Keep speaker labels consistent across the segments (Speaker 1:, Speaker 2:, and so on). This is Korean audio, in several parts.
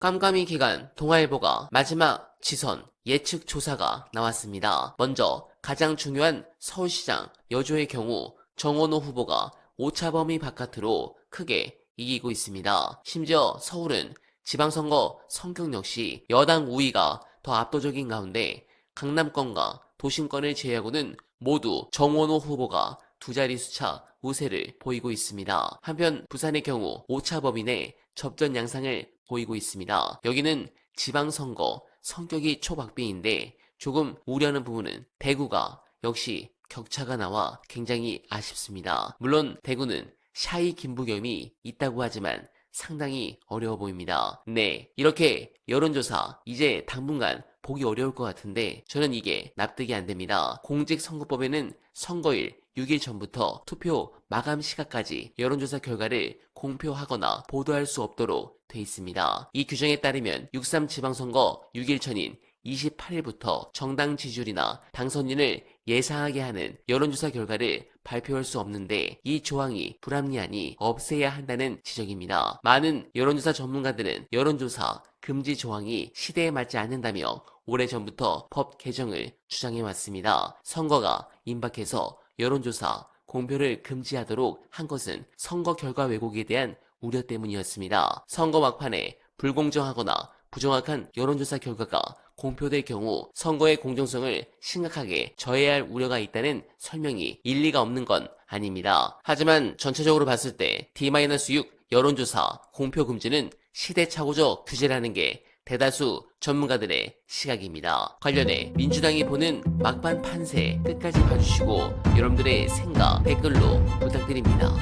Speaker 1: 깜깜이 기간 동아일보가 마지막 지선 예측 조사가 나왔습니다. 먼저 가장 중요한 서울시장 여주의 경우 정원호 후보가 오차범위 바깥으로 크게 이기고 있습니다. 심지어 서울은 지방선거 성격 역시 여당 우위가 더 압도적인 가운데 강남권과 도심권을 제외하고는 모두 정원호 후보가 두 자릿수 차 우세를 보이고 있습니다. 한편 부산의 경우 오차범위 내 접전 양상을 보이고 있습니다. 여기는 지방선거 성격이 초박빙인데 조금 우려하는 부분은 대구가 역시 격차가 나와 굉장히 아쉽습니다. 물론 대구는 샤이 김부겸이 있다고 하지만 상당히 어려워 보입니다. 네, 이렇게 여론조사 이제 당분간 보기 어려울 것 같은데 저는 이게 납득이 안 됩니다. 공직선거법에는 선거일 6일 전부터 투표 마감 시각까지 여론조사 결과를 공표하거나 보도할 수 없도록 돼 있습니다. 이 규정에 따르면 6.3 지방선거 6일 전인 28일부터 정당 지지율이나 당선인을 예상하게 하는 여론조사 결과를 발표할 수 없는데 이 조항이 불합리하니 없애야 한다는 지적입니다. 많은 여론조사 전문가들은 여론조사 금지 조항이 시대에 맞지 않는다며 오래전부터 법 개정을 주장해왔습니다. 선거가 임박해서 여론조사 공표를 금지하도록 한 것은 선거 결과 왜곡에 대한 우려 때문이었습니다. 선거 막판에 불공정하거나 부정확한 여론조사 결과가 공표될 경우 선거의 공정성을 심각하게 저해야 할 우려가 있다는 설명이 일리가 없는 건 아닙니다. 하지만 전체적으로 봤을 때 D-6 여론조사 공표 금지는 시대착오적 규제라는 게 대다수 전문가들의 시각입니다. 관련해 민주당이 보는 막판 판세 끝까지 봐주시고 여러분들의 생각 댓글로 부탁드립니다.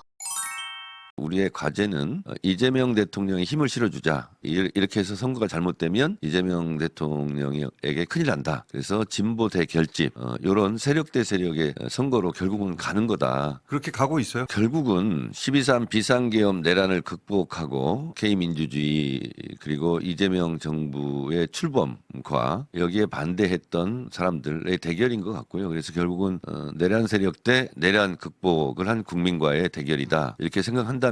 Speaker 2: 우리의 과제는 이재명 대통령에 힘을 실어주자. 이렇게 해서 선거가 잘못되면 이재명 대통령에게 큰일 난다. 그래서 진보 대 결집 이런 세력 대 세력의 선거로 결국은 가는 거다.
Speaker 3: 그렇게 가고 있어요?
Speaker 2: 결국은 12.3 비상계엄 내란을 극복하고 K민주주의 그리고 이재명 정부의 출범과 여기에 반대했던 사람들의 대결인 것 같고요. 그래서 결국은 내란 세력 대 내란 극복을 한 국민과의 대결이다. 이렇게 생각한다면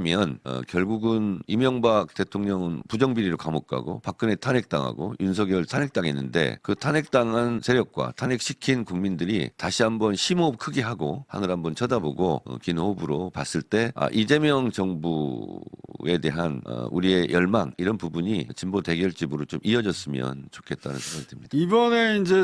Speaker 2: 결국은 이명박 대통령은 부정비리로 감옥 가고 박근혜 탄핵당하고 윤석열 탄핵당했는데 그 탄핵당한 세력과 탄핵시킨 국민들이 다시 한번 심호흡 크게 하고 하늘 한번 쳐다보고 긴 호흡으로 봤을 때 이재명 정부에 대한 우리의 열망 이런 부분이 진보 대결집으로 좀 이어졌으면 좋겠다는 생각이 듭니다.
Speaker 3: 이번에 이제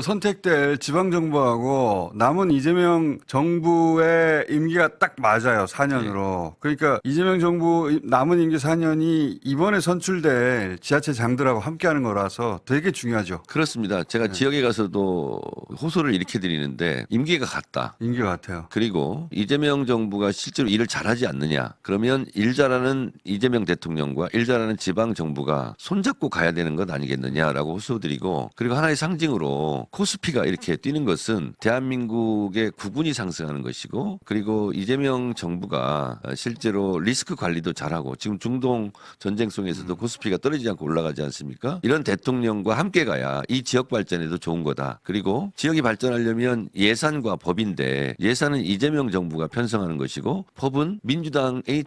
Speaker 3: 선택될 지방정부하고 남은 이재명 정부의 임기가 딱 맞아요. 4년으로. 그러니까 이재명 정부 남은 임기 4년이 이번에 선출될 지자체장들하고 함께하는 거라서 되게 중요하죠.
Speaker 2: 그렇습니다. 제가 지역에 가서도 호소를 이렇게 드리는데 임기가 같다.
Speaker 3: 임기 같아요.
Speaker 2: 그리고 이재명 정부가 실제로 일을 잘하지 않느냐. 그러면 일 잘하는 이재명 대통령과 일 잘하는 지방 정부가 손잡고 가야 되는 것 아니겠느냐라고 호소드리고 그리고 하나의 상징으로 코스피가 이렇게 뛰는 것은 대한민국의 국운이 상승하는 것이고 그리고 이재명 정부가 실제로 리스크 관리도 잘하고 지금 중동 전쟁 속에서도 코스피가 떨어지지 않고 올라가지 않습니까? 이런 대통령과 함께 가야 이 지역 발전에도 좋은 거다. 그리고 지역이 발전하려면 예산과 법인데 예산은 이재명 정부가 편성하는 것이고 법은 민주당이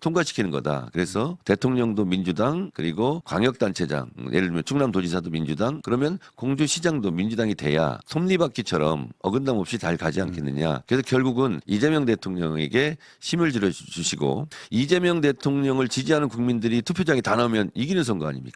Speaker 2: 통과시키는 거다. 그래서 대통령도 민주당 그리고 광역단체장 예를 들면 충남도지사도 민주당 그러면 공주시장도 민주당이 돼야 섭리바퀴처럼 어긋남 없이 잘 가지 않겠느냐. 그래서 결국은 이재명 대통령에게 힘을 주시고 이재명 대통령을 지지하는 국민들이 투표장에 다 나오면 이기는 선거 아닙니까?